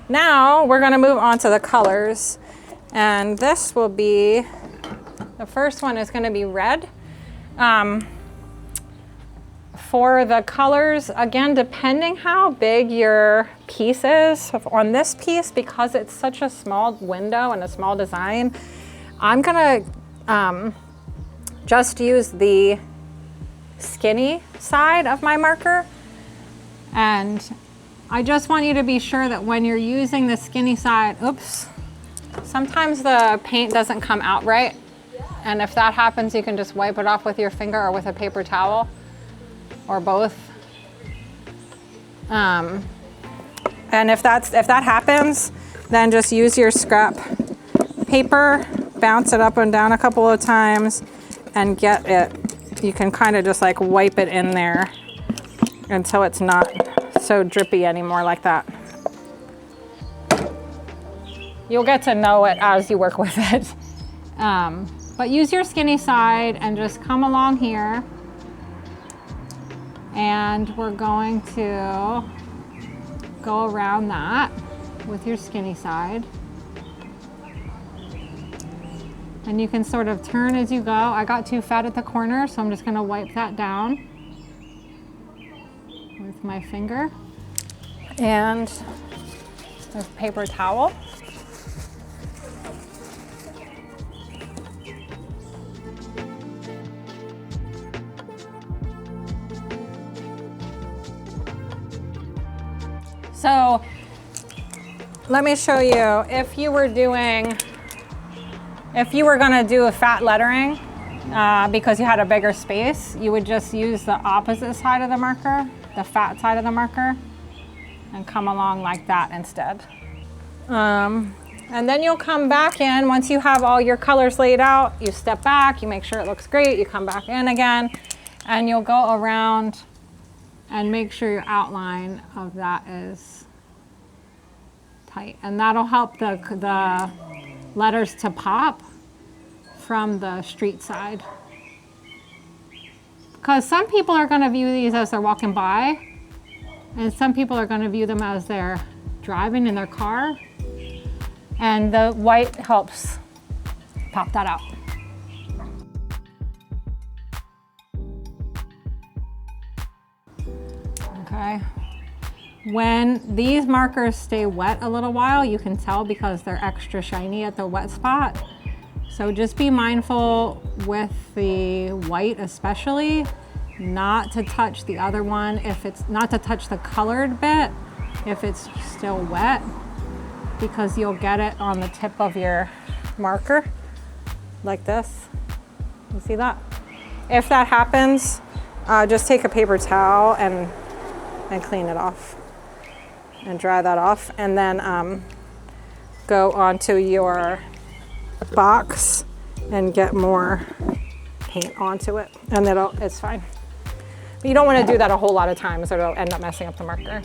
Now we're gonna move on to the colors. And this will be, the first one is gonna be red. For the colors, again, depending how big your piece is, on this piece, because it's such a small window and a small design, I'm gonna just use the skinny side of my marker. And I just want you to be sure that when you're using the skinny side, oops, sometimes the paint doesn't come out right. And if that happens, you can just wipe it off with your finger or with a paper towel, or both. And if that happens, then just use your scrap paper, bounce it up and down a couple of times, and get it. You can kind of just like wipe it in there until it's not so drippy anymore like that. You'll get to know it as you work with it. But use your skinny side and just come along here. And we're going to go around that with your skinny side. And you can sort of turn as you go. I got too fat at the corner, so I'm just gonna wipe that down with my finger and a paper towel. So let me show you, if you were gonna do a fat lettering because you had a bigger space, you would just use the opposite side of the marker, the fat side of the marker, and come along like that instead. And then you'll come back in, once you have all your colors laid out, you step back, you make sure it looks great, you come back in again, and you'll go around and make sure your outline of that is tight. And that'll help the letters to pop from the street side. Because some people are gonna view these as they're walking by, and some people are gonna view them as they're driving in their car. And the white helps pop that out. Okay. When these markers stay wet a little while, you can tell because they're extra shiny at the wet spot. So just be mindful with the white especially, not to touch the other one, not to touch the colored bit if it's still wet, because you'll get it on the tip of your marker like this. You see that? If that happens, just take a paper towel and clean it off and dry that off, and then go onto your box and get more paint onto it, and it's fine. But you don't want to do that a whole lot of times or it'll end up messing up the marker.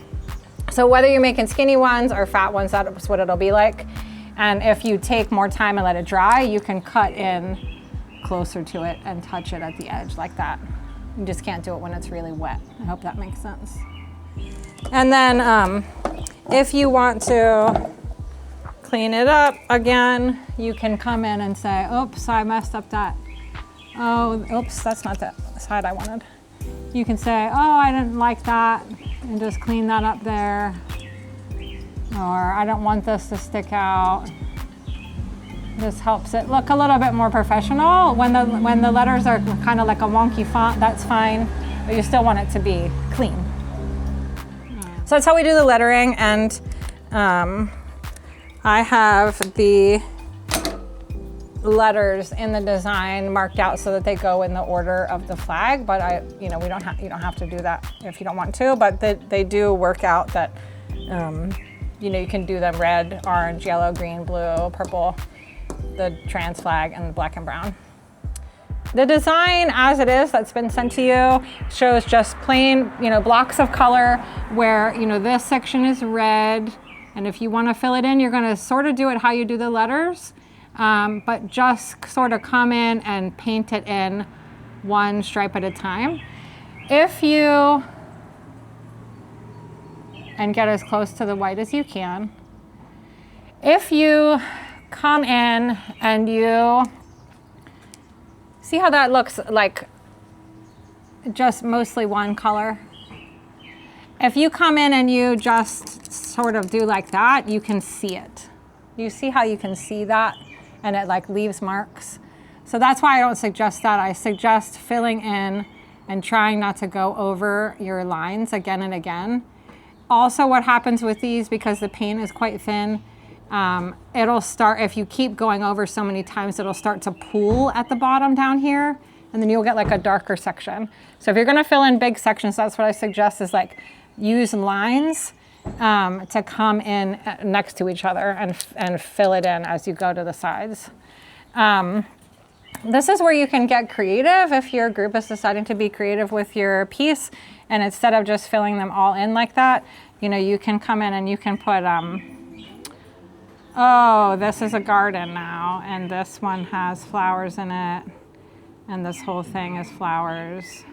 So whether you're making skinny ones or fat ones, that's what it'll be like. And if you take more time and let it dry, you can cut in closer to it and touch it at the edge like that. You just can't do it when it's really wet. I hope that makes sense. And then if you want to clean it up again, you can come in and say, oops, I messed up that. Oh, oops, that's not the side I wanted. You can say, oh, I didn't like that, and just clean that up there. Or I don't want this to stick out. This helps it look a little bit more professional. When the letters are kind of like a wonky font, that's fine, but you still want it to be clean. So that's how we do the lettering, and I have the letters in the design marked out so that they go in the order of the flag, but you don't have to do that if you don't want to, but they do work out that you can do them red, orange, yellow, green, blue, purple, the trans flag, and the black and brown. The design as it is that's been sent to you shows just plain, blocks of color where, this section is red, and if you want to fill it in, you're going to sort of do it how you do the letters, but just sort of come in and paint it in one stripe at a time. And get as close to the white as you can. If you come in and you see how that looks like just mostly one color. If you come in and you just sort of do like that, you can see it. You see how you can see that and it like leaves marks? So that's why I don't suggest that. I suggest filling in and trying not to go over your lines again and again. Also, what happens with these, because the paint is quite thin, it'll start, if you keep going over so many times, it'll start to pool at the bottom down here, and then you'll get like a darker section. So if you're gonna fill in big sections, that's what I suggest, is like use lines to come in next to each other and fill it in as you go to the sides. This is where you can get creative if your group is deciding to be creative with your piece, and instead of just filling them all in like that, you know, you can come in and you can put, oh, this is a garden now, and this one has flowers in it, and this whole thing is flowers,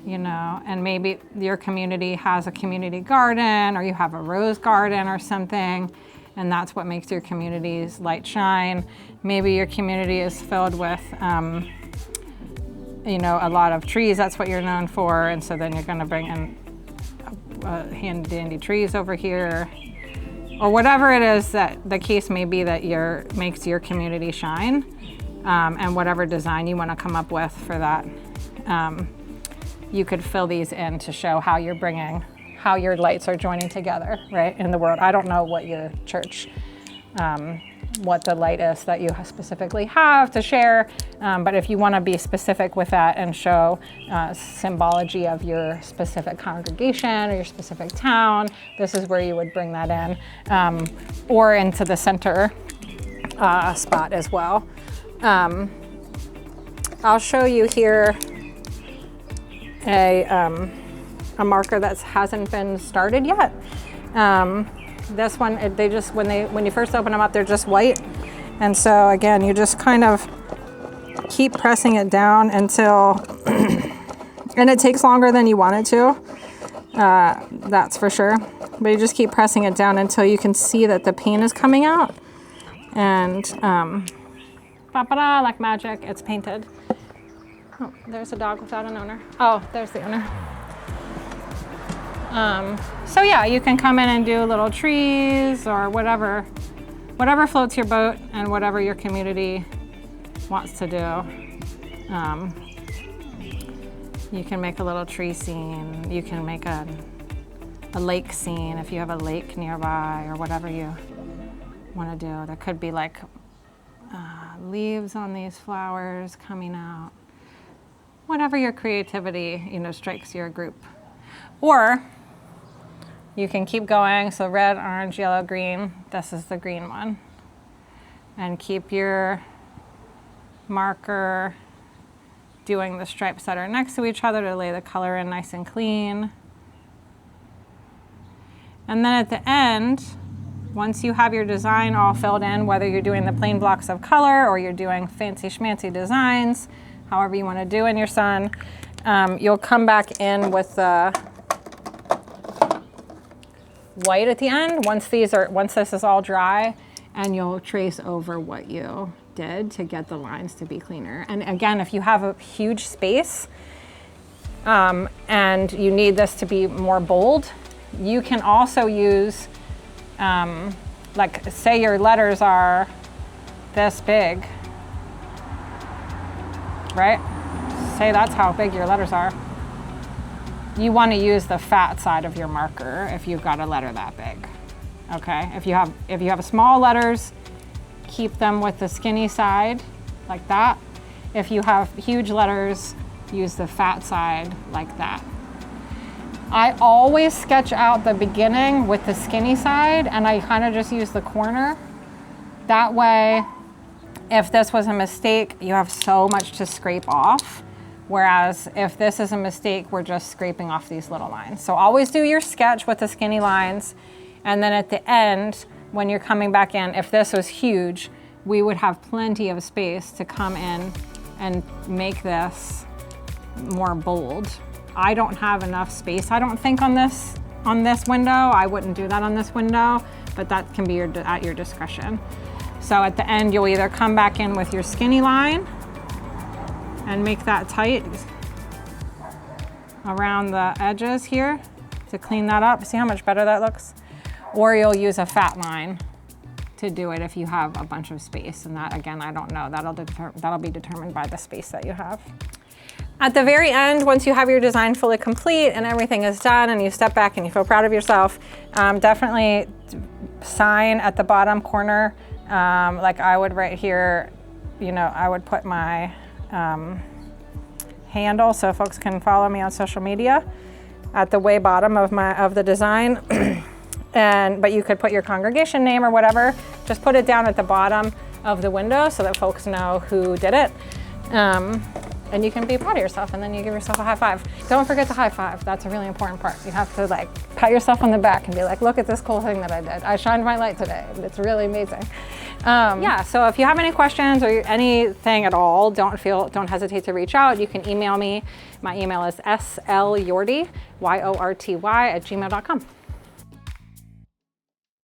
you know, and maybe your community has a community garden, or you have a rose garden or something, and that's what makes your community's light shine. Maybe your community is filled with, you know, a lot of trees, that's what you're known for, and so then you're gonna bring in handy dandy trees over here, or whatever it is that the case may be that makes your community shine, and whatever design you wanna come up with for that. You could fill these in to show how you're bringing, how your lights are joining together, right, in the world. I don't know what your church, what the light is that you specifically have to share, but if you want to be specific with that and show symbology of your specific congregation or your specific town, this is where you would bring that in, or into the center spot as well. I'll show you here a marker that hasn't been started yet. This one, they just, when you first open them up, they're just white. And so again, you just kind of keep pressing it down until, and it takes longer than you want it to, that's for sure. But you just keep pressing it down until you can see that the paint is coming out. And ba-ba-da, like magic, it's painted. Oh, there's a dog without an owner. Oh, there's the owner. So yeah, you can come in and do little trees or whatever floats your boat and whatever your community wants to do. You can make a little tree scene. You can make a lake scene if you have a lake nearby, or whatever you want to do. There could be like leaves on these flowers coming out. Whatever your creativity, you know, strikes your group. Or you can keep going, so red, orange, yellow, green. This is the green one. And keep your marker doing the stripes that are next to each other to lay the color in nice and clean. And then at the end, once you have your design all filled in, whether you're doing the plain blocks of color or you're doing fancy schmancy designs, however you want to do in your sun, you'll come back in with the white at the end once this is all dry, and you'll trace over what you did to get the lines to be cleaner. And again, if you have a huge space and you need this to be more bold, you can also use, like say your letters are this big, right? Say that's how big your letters are. You want to use the fat side of your marker if you've got a letter that big. Okay, if you have small letters, keep them with the skinny side like that. If you have huge letters, use the fat side like that. I always sketch out the beginning with the skinny side, and I kind of just use the corner. That way, if this was a mistake, you have so much to scrape off. Whereas if this is a mistake, we're just scraping off these little lines. So always do your sketch with the skinny lines. And then at the end, when you're coming back in, if this was huge, we would have plenty of space to come in and make this more bold. I don't have enough space, I don't think, on this window. I wouldn't do that on this window, but that can be at your discretion. So at the end, you'll either come back in with your skinny line and make that tight around the edges here to clean that up. See how much better that looks? Or you'll use a fat line to do it if you have a bunch of space. And that, again, I don't know. That'll be determined by the space that you have. At the very end, once you have your design fully complete and everything is done and you step back and you feel proud of yourself, definitely sign at the bottom corner. Like I would right here, you know, I would put my handle so folks can follow me on social media at the way bottom of the design. But you could put your congregation name or whatever, just put it down at the bottom of the window so that folks know who did it. And you can be proud of yourself, and then you give yourself a high five. Don't forget the high five. That's a really important part. You have to like pat yourself on the back and be like, look at this cool thing that I did. I shined my light today. It's really amazing. Yeah, so if you have any questions or anything at all, don't hesitate to reach out. You can email me. My email is slyorty, yorty, @gmail.com.